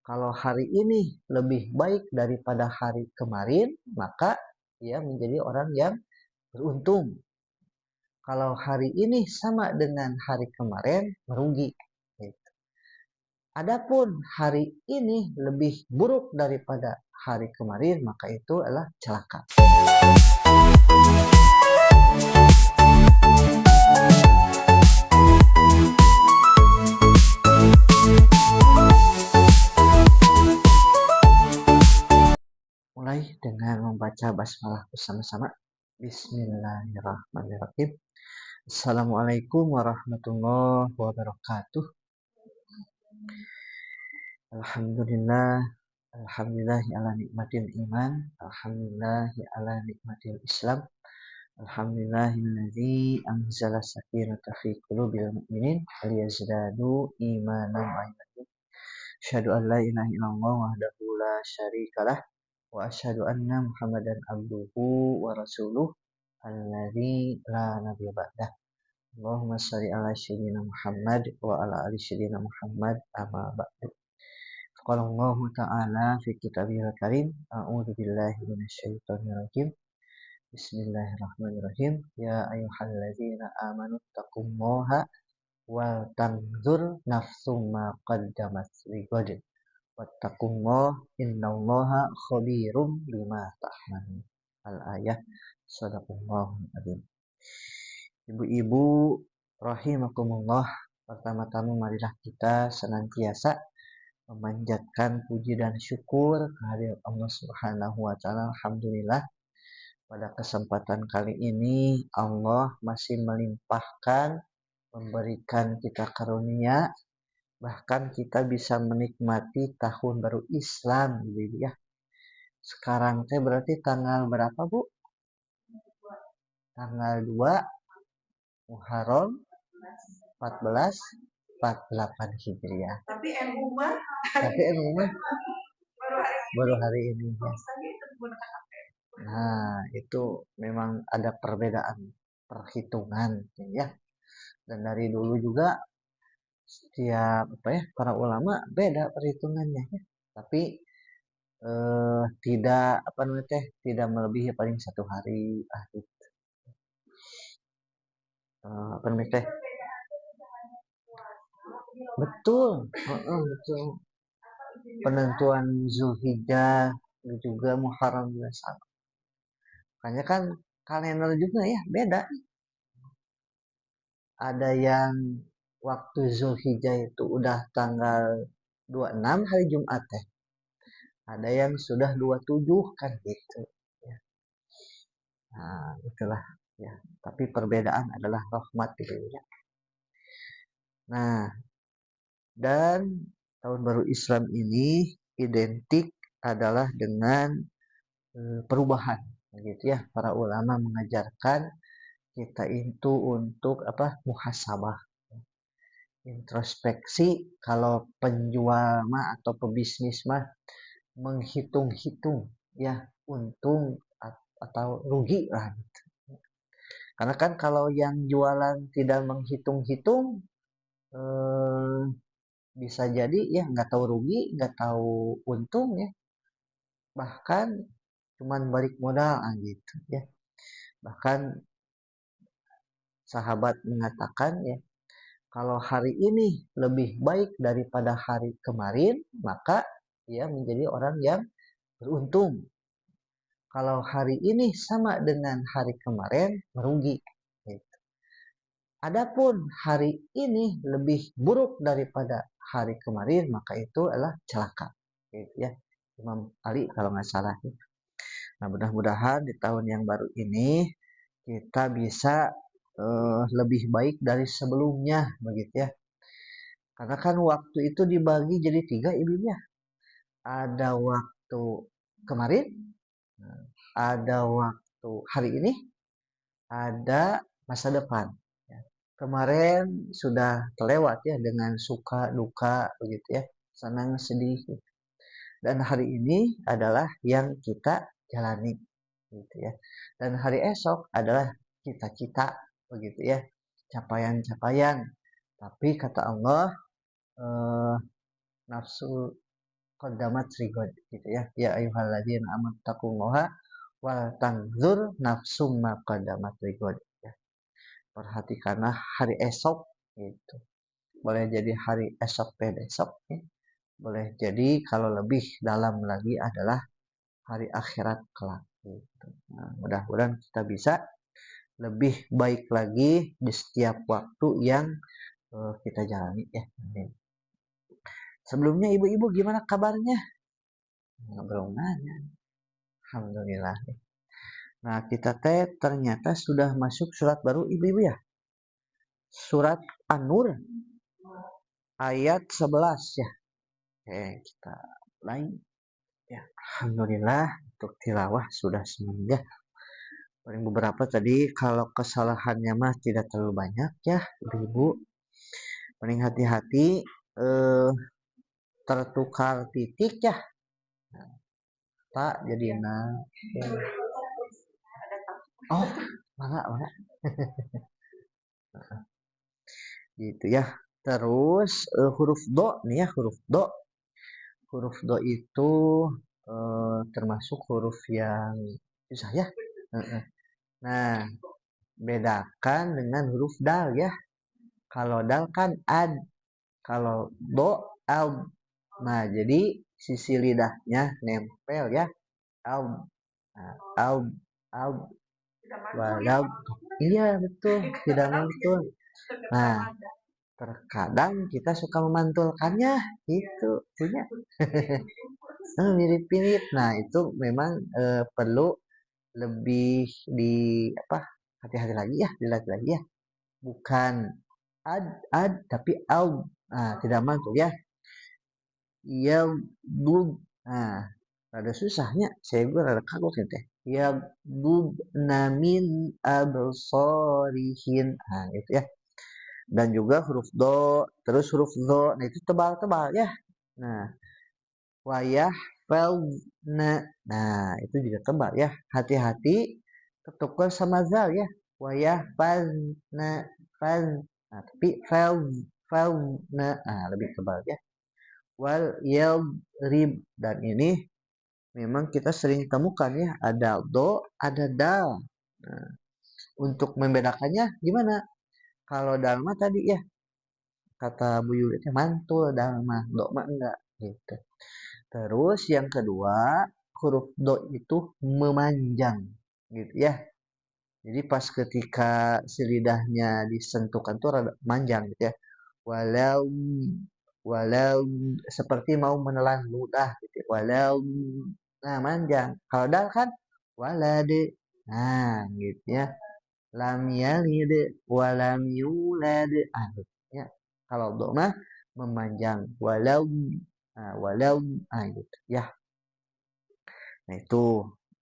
Kalau hari ini lebih baik daripada hari kemarin, maka ia menjadi orang yang beruntung. Kalau hari ini sama dengan hari kemarin, merugi. Gitu. Adapun hari ini lebih buruk daripada hari kemarin, maka itu adalah celaka. Mulai dengan membaca basmalah bersama-sama. Bismillahirrahmanirrahim. Assalamualaikum warahmatullahi wabarakatuh. Alhamdulillah, alhamdulillahi ala nikmatil iman, alhamdulillahi ala nikmatil islam, alhamdulillahilladzi anzala sakinata fi qulubil mu'minin liyazdadu imanan wa iman. Asyhadu an la ilaha illallah wahdahu la syarikalah wa asyhadu anna Muhammadan abduhu wa rasuluh alladzi la nabiyya ba'dah. Allahumma shalli ala sayyidina Muhammad wa ala ali sayyidina Muhammad amma ba'du. Qala Allah Ta'ala fi kitabihil karim, a'udzu billahi minasyaitonir rajim. Bismillahirrahmanirrahim. Ya ayyuhalladzina amanu taqullaha wal tanzur nafsum ma qaddamat lighad. Wattaqullaha innallaha khabirum bima ta'malun. Al-ayah. Shadaqallahul adzim. Ibu-ibu rahimakumullah, pertama-tama marilah kita senantiasa memanjatkan puji dan syukur kehadirat Allah Subhanahu wa taala. Alhamdulillah, pada kesempatan kali ini Allah masih melimpahkan, memberikan kita karunia, bahkan kita bisa menikmati tahun baru Islam gitu ya. Sekarang teh berarti tanggal berapa, Bu? Tanggal 2 Muharram 1448 Hijriah. Tapi NU mah baru hari ini ya. Nah, itu memang ada perbedaan perhitungan ya. Dan dari dulu juga setiap para ulama beda perhitungannya ya. Tapi tidak tidak melebihi paling 1 hari gitu. Betul, betul. Penentuan Zulhijjah juga Muharram juga sama. Makanya kan kalender juga ya beda. Ada yang waktu Zulhijjah itu udah tanggal 26 hari Jumat teh. Ada yang sudah 27 kan gitu. Ya. Nah, itulah ya. Tapi perbedaan adalah rahmat gitu ya. Nah, dan tahun baru Islam ini identik adalah dengan perubahan gitu ya. Para ulama mengajarkan kita itu untuk muhasabah, introspeksi. Kalau penjual mah atau pebisnis mah menghitung-hitung ya untung atau rugi lah gitu. Karena kan kalau yang jualan tidak menghitung-hitung bisa jadi ya nggak tahu rugi, nggak tahu untung ya, bahkan cuman balik modal gitu ya. Bahkan sahabat mengatakan ya, kalau hari ini lebih baik daripada hari kemarin, maka ia menjadi orang yang beruntung. Kalau hari ini sama dengan hari kemarin, merugi. Gitu. Adapun hari ini lebih buruk daripada hari kemarin, maka itu adalah celaka. Gitu ya. Imam Ali kalau nggak salah. Nah, mudah-mudahan di tahun yang baru ini kita bisa lebih baik dari sebelumnya, begitu ya. Karena kan waktu itu dibagi jadi 3 ibunya. Ada waktu kemarin, ada waktu hari ini, ada masa depan. Kemarin sudah terlewat ya dengan suka duka begitu ya, senang sedih. Dan hari ini adalah yang kita jalani gitu ya. Dan hari esok adalah cita-cita begitu ya, capaian-capaian. Tapi kata Allah, nafsu qaddamat rigod gitu ya. Ya ayyuhalladzina amanu taqullaha wal tanzur nafsum ma qaddamat rigod ya. Perhatikanlah hari esok gitu. Boleh jadi hari esok besok ya. Boleh jadi kalau lebih dalam lagi adalah hari akhirat kelak gitu. Nah, mudah-mudahan kita bisa lebih baik lagi di setiap waktu yang kita jalani ya. Sebelumnya ibu-ibu gimana kabarnya? Belum nanya. Alhamdulillah. Nah, kita teh ternyata sudah masuk surat baru ibu-ibu ya. Surat An-Nur ayat 11 ya. Oke, kita mulai ya. Alhamdulillah untuk tilawah sudah semuanya. Paling beberapa tadi kalau kesalahannya mah tidak terlalu banyak ya, ibu-ibu. Paling hati-hati tertukar titik ya. Pak jadi oh, mana gitu ya. Terus huruf do nih ya, huruf do. Huruf do itu termasuk huruf yang susah ya. Nah, bedakan dengan huruf dal ya. Kalau dal kan ad, kalau do al. Nah, jadi sisi lidahnya nempel ya. Al, nah, al, wadal. Iya betul, tidak mantul. Nah, terkadang kita suka memantulkannya, itu punya mirip-mirip. Nah, itu memang perlu lebih di apa? Hati-hati lagi ya, dilihat lagi ya. Bukan ad tapi al. Nah, tidak mantul ya. Ya bub. Nah, ada susahnya. Saya gue rada kagok nih teh. Ya bub namin absorihin. Nah, itu ya. Dan juga huruf do, terus huruf do. Nah, itu tebal-tebal ya. Nah, wayah felna. Nah, itu juga tebal ya. Hati-hati ketukar sama zal ya. Wayah falna fal. Nah, tapi felna. Nah, lebih tebal ya. Wal rib, dan ini memang kita sering temukan ya, ada do ada dal. Nah, untuk membedakannya gimana? Kalau dal mah tadi ya kata Bu Yuli mantul, dal mah do mah enggak gitu. Terus yang kedua, huruf do itu memanjang gitu ya. Jadi pas ketika si lidahnya disentuhkan tuh rada manjang gitu ya. Walau walau seperti mau menelan ludah gitu ya. Walau nah manjang. Kalau dal kan walade. Nah, gitu ya. Lam yalid walam yulad. Ah, gitu ya. Kalau do mah memanjang. Walau gitu ya. Nah, itu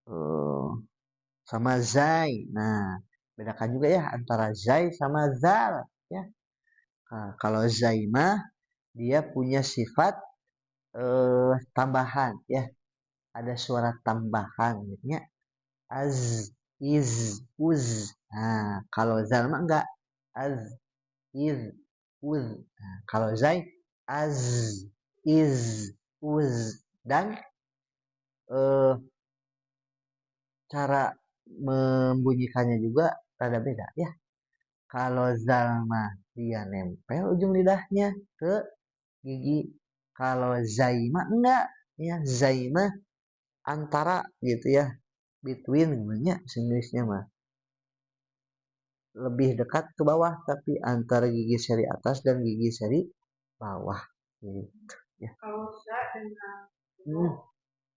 eh, sama zai. Nah, bedakan juga ya antara zai sama zal ya. Nah, kalau zai mah dia punya sifat tambahan ya. Ada suara tambahan gitu ya. Az, iz, uz. Nah, kalau zal mah enggak. Az, iz, uz. Nah, kalau zai az, iz, uz. Dan eh, cara membunyikannya juga rada beda ya. Kalau zal mah dia nempel ujung lidahnya ke gigi. Kalau zai mah enggak ya. Zai mah antara gitu ya. Between namanya Inggrisnya mah. Lebih dekat ke bawah tapi antara gigi seri atas dan gigi seri bawah gitu ya. Kalau saya dengan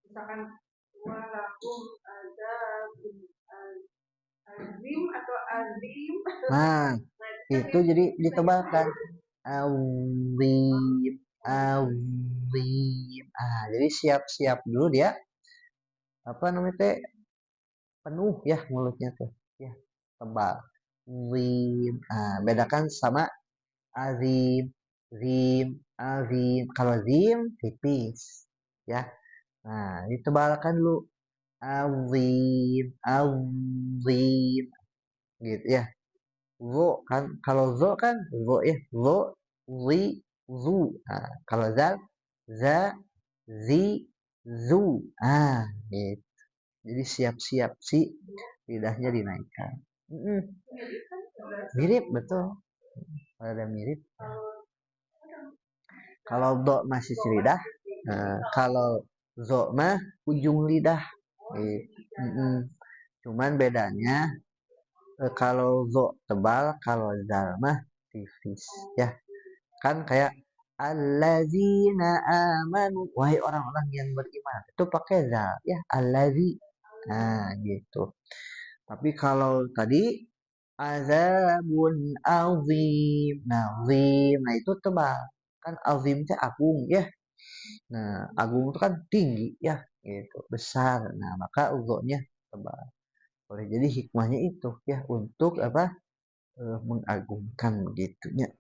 misalkan walakum ada azim atau azim. Nah, itu jadi ditebalkan. Azim, azim. Ah, jadi siap-siap dulu dia apa namanya teh penuh ya mulutnya tuh ya tebal. Azim. Ah, bedakan sama azim, zim, azim. Kalau zim tipis ya. Nah, ditebalkan dulu. Azim, azim gitu ya. Zo kan kalau zo kan zo ya zo zi zu. Nah, kalau zal za zi, zu. Gitu. Jadi siap-siap si lidahnya dinaikkan. Mirip betul. Ada mirip. Kalau do masih si lidah, kalau zo mah ujung lidah. Cuman bedanya kalau zo tebal, kalau zal mah tipis. Ya, kan kayak allazina amanu, wahai orang-orang yang beriman. Itu pakai zal, ya, allazi. Gitu. Tapi kalau tadi azabun azim. Nah, azim, nah itu tebal. Kan azim itu agung, ya. Nah, agung itu kan tinggi, ya, gitu, besar. Nah, maka ugonya tebal. Boleh jadi hikmahnya itu, ya, untuk apa? Mengagungkan begitunya.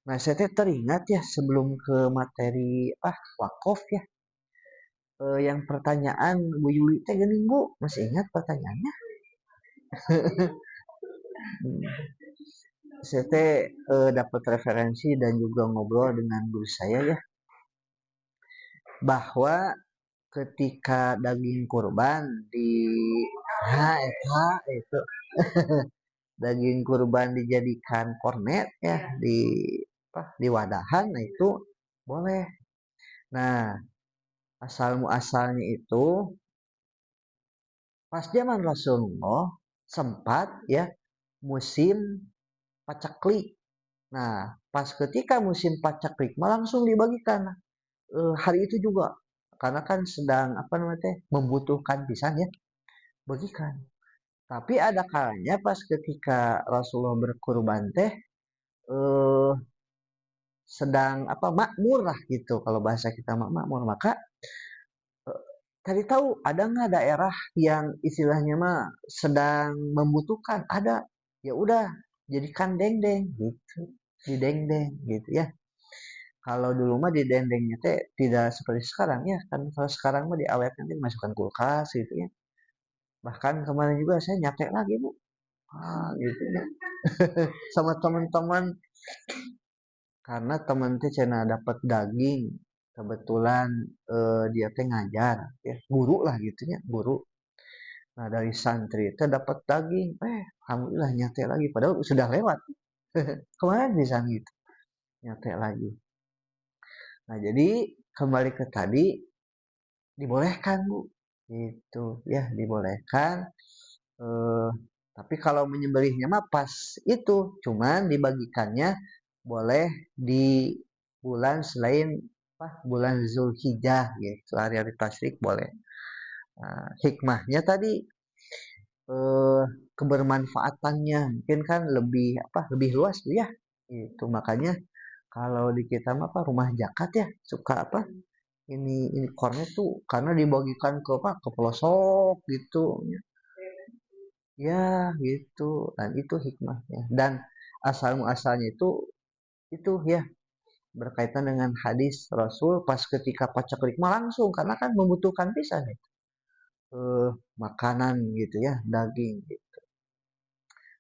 Nah, saya teringat ya sebelum ke materi wakaf ya. Yang pertanyaan Bu Yuli teh gini Bu, masih ingat pertanyaannya? Saya dapat referensi dan juga ngobrol dengan guru saya ya, bahwa ketika daging kurban di itu daging kurban dijadikan kornet ya di wadahan, nah itu boleh. Nah, asal muasalnya itu pas zaman Rasulullah sempat ya musim paceklik. Nah, pas ketika musim paceklik langsung dibagikan hari itu juga, karena kan sedang membutuhkan pisan ya, bagikan. Tapi ada kalanya pas ketika Rasulullah berkurban teh eh, sedang makmur lah gitu, kalau bahasa kita makmur. Maka cari tahu ada nggak daerah yang istilahnya mah sedang membutuhkan, ada, ya udah jadikan dendeng gitu, di dendeng gitu ya. Kalau dulu mah di dendengnya teh tidak seperti sekarang ya, kan kalau sekarang mah diawetkan nanti masukkan kulkas gitu ya. Bahkan kemarin juga saya nyatek lagi Bu, gitu ya, sama teman-teman, karena teman teh cina dapat daging, kebetulan dia teh ngajar ya, guru lah gitu ya, guru. Nah, dari santri itu dapat daging, alhamdulillah nyate lagi, padahal sudah lewat. Kemarin bisa gitu, nyate lagi. Nah, jadi kembali ke tadi, dibolehkan Bu, gitu ya, dibolehkan. Eh, tapi kalau menyembelihnya mah pas itu, cuman dibagikannya boleh di bulan selain bulan Zulhijjah gitu, hari-hari tasyrik boleh. Nah, hikmahnya tadi eh, kebermanfaatannya mungkin kan lebih luas tuh ya. Itu makanya kalau di kita mah rumah zakat ya suka ini kornet tuh karena dibagikan ke pelosok gitu. Ya, gitu. Dan itu hikmahnya. Dan asal muasalnya itu ya berkaitan dengan hadis Rasul pas ketika paceklik mah langsung, karena kan membutuhkan pisan ya. Makanan gitu ya, daging gitu.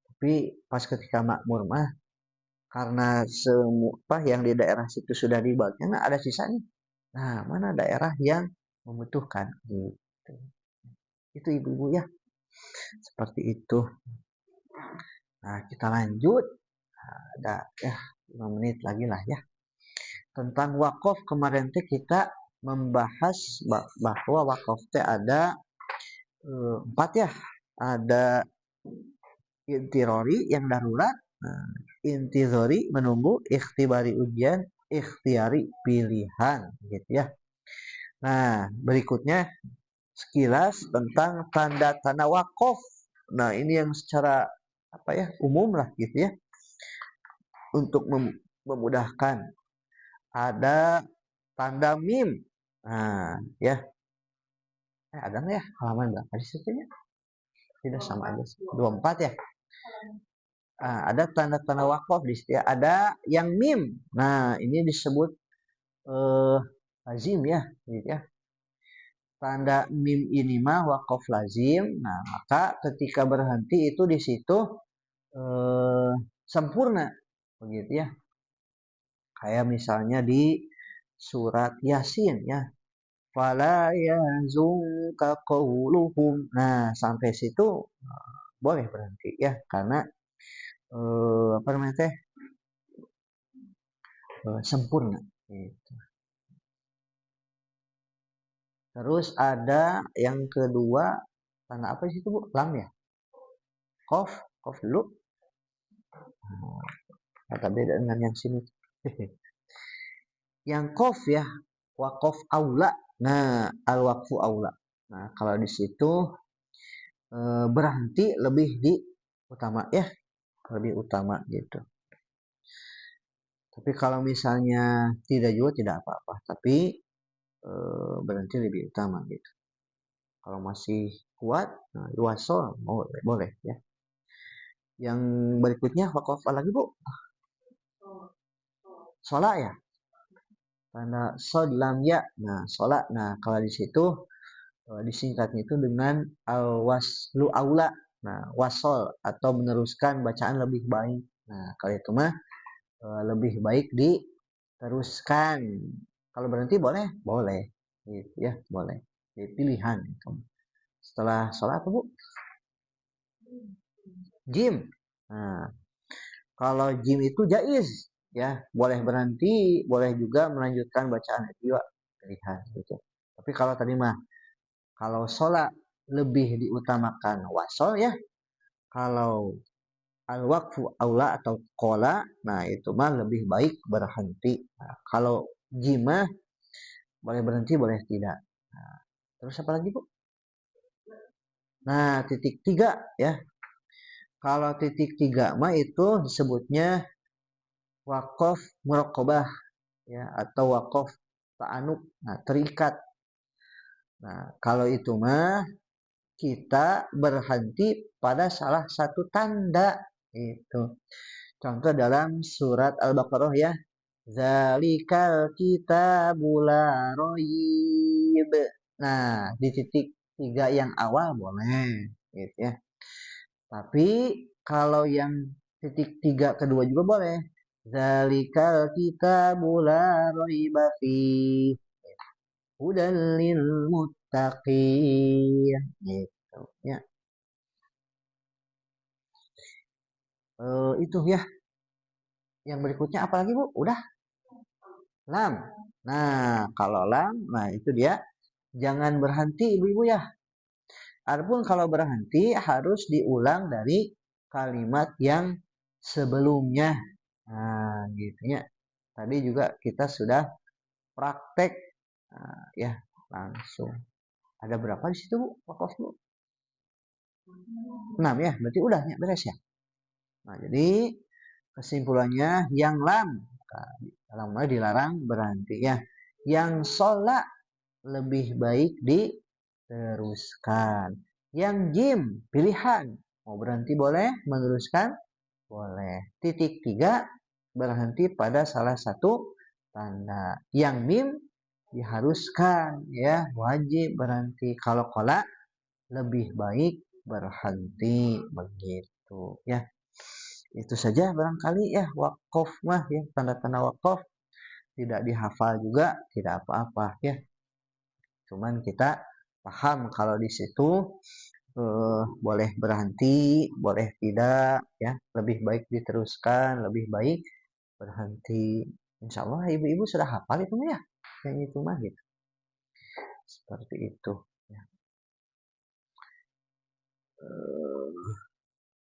Tapi pas ketika makmur mah karena semua yang di daerah situ sudah dibagi, nah ada sisa nih. Nah, mana daerah yang membutuhkan gitu. Itu ibu-ibu ya, seperti itu. Nah, kita lanjut. Ada ya 5 menit lagi lah ya. Tentang wakaf kemarin kita membahas bahwa wakaf ada 4 ya. Ada intirori yang darurat, intizori menunggu, ikhtibari ujian, ikhtiari pilihan gitu ya. Nah, berikutnya sekilas tentang tanda-tanda wakaf. Nah, ini yang secara umum lah gitu ya, untuk memudahkan. Ada tanda mim. Nah, ya. Ada nggak ya halaman berapa di situ ya? Tidak, sama aja. 24 ya. Ada tanda-tanda wakaf di situ ya. Ada yang mim. Nah, ini disebut lazim ya, gitu ya. Tanda mim ini mah wakaf lazim. Nah, maka ketika berhenti itu di situ sempurna, begitu ya. Kayak misalnya di surat Yasin ya. fala yazunka qauluhum. Nah, sampai situ boleh berhenti ya, karena apa namanya teh sempurna gitu. Terus ada yang kedua, tanda apa sih itu Bu? Lam ya? Kof, kof dulu. Agak beda dengan yang sini. Yang kof ya, wakof aula. Nah, al wakfu aula. Nah, kalau di situ berhenti lebih di utama ya, lebih utama gitu. Tapi kalau misalnya tidak juga tidak apa-apa, tapi berhenti lebih utama gitu. Kalau masih kuat, nah, luasol boleh, boleh ya. Yang berikutnya wakof lagi Bu, sholat ya, tanda sod lam ya. Nah, sholat. Nah, kalau di situ disingkatnya itu dengan al waslu aula. Nah, wasol atau meneruskan bacaan lebih baik. Nah, kalau itu mah lebih baik diteruskan. Kalau berhenti boleh, boleh. Gitu ya, boleh. Jadi pilihan itu. Setelah sholat Bu, gym. Nah, kalau gym itu jaiz ya, boleh berhenti, boleh juga melanjutkan bacaan itu juga pilihan gitu. Tapi kalau tadi mah kalau sholat lebih diutamakan wasol ya. Kalau al-waqfu aula atau kola, nah itu mah lebih baik berhenti. Nah, kalau jima boleh berhenti, boleh tidak. Nah, terus apa lagi Bu? Nah, titik tiga ya. Kalau titik tiga mah itu disebutnya wakof muraqabah ya, atau wakof ta'anuk. Nah, terikat. Nah, kalau itu mah kita berhenti pada salah satu tanda itu. Contoh dalam surat Al-Baqarah ya. Zalikal kitabu la royib. Nah, di titik tiga yang awal boleh gitu ya. Tapi kalau yang titik tiga kedua juga boleh. Zalikal kitabu la roiba fi hudal lil muttaqin gitu ya. Itu ya. Yang berikutnya apa lagi Bu? Udah lam. Nah, kalau lam, nah itu dia. Jangan berhenti ibu-ibu ya. Adapun kalau berhenti harus diulang dari kalimat yang sebelumnya. Nah, gitu ya. Tadi juga kita sudah praktek ya langsung. Ada berapa di situ Bu? Wakaf Bu? 6 ya, berarti udah ya beres ya. Nah, jadi kesimpulannya yang lam dalam dilarang berhenti ya. Yang sholat lebih baik diteruskan. Yang jim pilihan, mau berhenti boleh, meneruskan boleh. Titik tiga berhenti pada salah satu tanda. Yang mim diharuskan ya, wajib berhenti. Kalau kolak lebih baik berhenti begitu ya. Itu saja barangkali ya wakaf mah ya, tanda-tanda wakaf tidak dihafal juga tidak apa-apa ya. Cuman kita paham kalau di situ boleh berhenti, boleh tidak ya, lebih baik diteruskan, lebih baik berhenti. Insya Allah ibu-ibu sudah hafal itu ya, yang itu mah gitu. Seperti itu ya.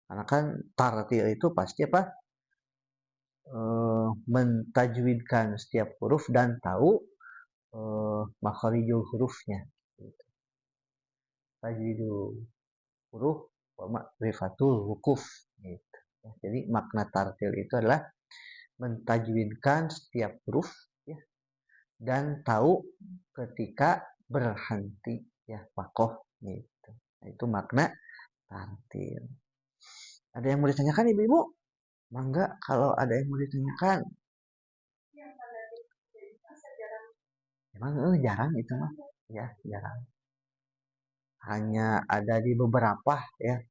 Karena kan tartil itu pasti apa? Mentajwidkan setiap huruf dan tahu makharijul hurufnya. Gitu. Tajwidul huruf wa ma'rifatul wukuf. Gitu. Jadi makna tartil itu adalah mentajwidkan setiap huruf ya, dan tahu ketika berhenti ya, wakof gitu. Nah, itu makna tartil. Ada yang mau ditanyakan ibu-ibu? Mangga kalau ada yang mau ditanyakan. Emang jarang itu mah ya, jarang. Hanya ada di beberapa ya,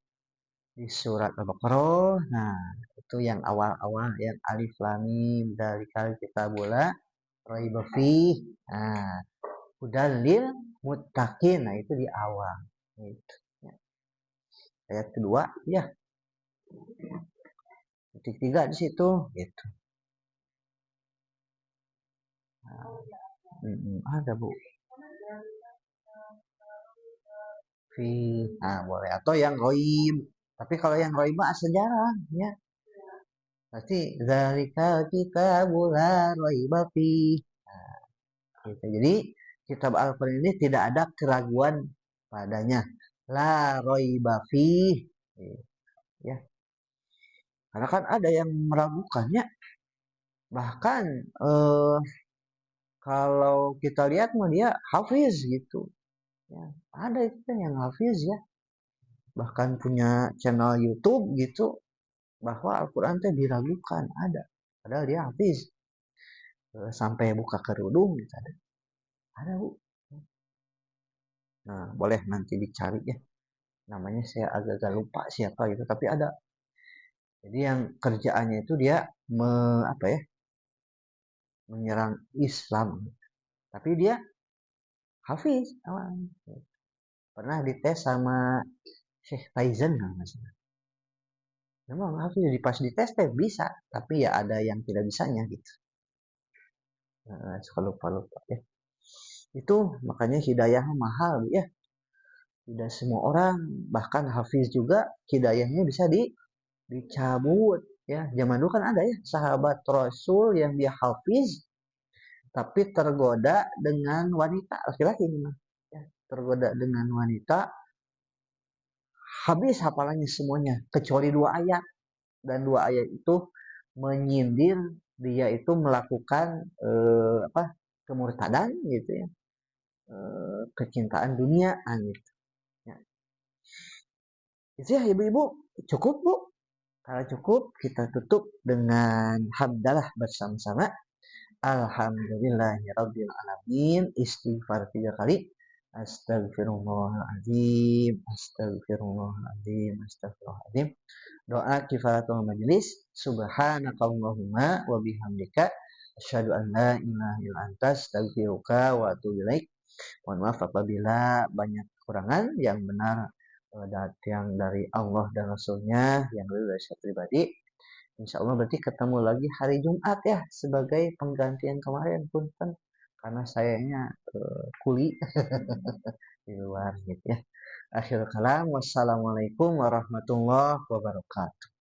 di surat Al-Baqarah. Nah, itu yang awal-awal yang alif lam mim dzalikal kitabul la raiba fih. Nah, hudalil muttaqin. Nah, itu di awal. Gitu. Ya. Ayat kedua, ya. Titik tiga di situ, gitu. Nah, ada bu. Fi, nah boleh. Atau yang roib. Tapi kalau yang roib mah sejarah, ya. Pasti zalika kitabu la raiba fi. Gitu. Jadi kitab Al-Quran ini tidak ada keraguan padanya. La raiba fi. Ya, karena kan ada yang meragukannya. Bahkan kalau kita lihat mah dia hafiz gitu. Ya, ada itu kan yang hafiz ya. Bahkan punya channel YouTube gitu bahwa Al-Quran itu diragukan ada. Padahal dia hafiz. Sampai buka kerudung gitu ada. Ada bu. Nah, boleh nanti dicari ya. Namanya saya agak-agak lupa siapa gitu, tapi ada. Jadi yang kerjaannya itu dia apa ya? Menyerang Islam. Tapi dia hafiz awal. Pernah dites sama Syekh Tyson kalau nggak salah. Memang hafiz di pas dites teh bisa, tapi ya ada yang tidak bisanya gitu. Suka lupa-lupa ya. Itu makanya hidayah mahal ya. Tidak semua orang, bahkan hafiz juga hidayahnya bisa dicabut ya. Zaman dulu kan ada ya sahabat Rasul yang dia hafiz tapi tergoda dengan wanita laki-laki ini mah. Ya, tergoda dengan wanita habis hafalannya semuanya kecuali 2 ayat, dan 2 ayat itu menyindir dia itu melakukan apa kemurtadan gitu ya, kecintaan dunia gitu ya. Itu ya ibu-ibu, cukup bu. Kalau cukup kita tutup dengan hamdalah bersama-sama. Alhamdulillahirabbil alamin. Istighfar 3 kali. Astagfirullahaladzim, astagfirullahaladzim, astagfirullahaladzim. Doa kifaratul majelis. Subhanakallahumma wa bihamdika asyhadu an la ilaha illa anta astaghfiruka wa atubu ilaik. Mohon maaf apabila banyak kekurangan, yang benar yang dari Allah dan Rasulnya, yang lebih dari saya pribadi. Insya Allah berarti ketemu lagi hari Jumat ya, sebagai penggantian kemarin pun kan, karena sayanya kuli di luar gitu ya. Akhir kalam, wassalamualaikum warahmatullahi wabarakatuh.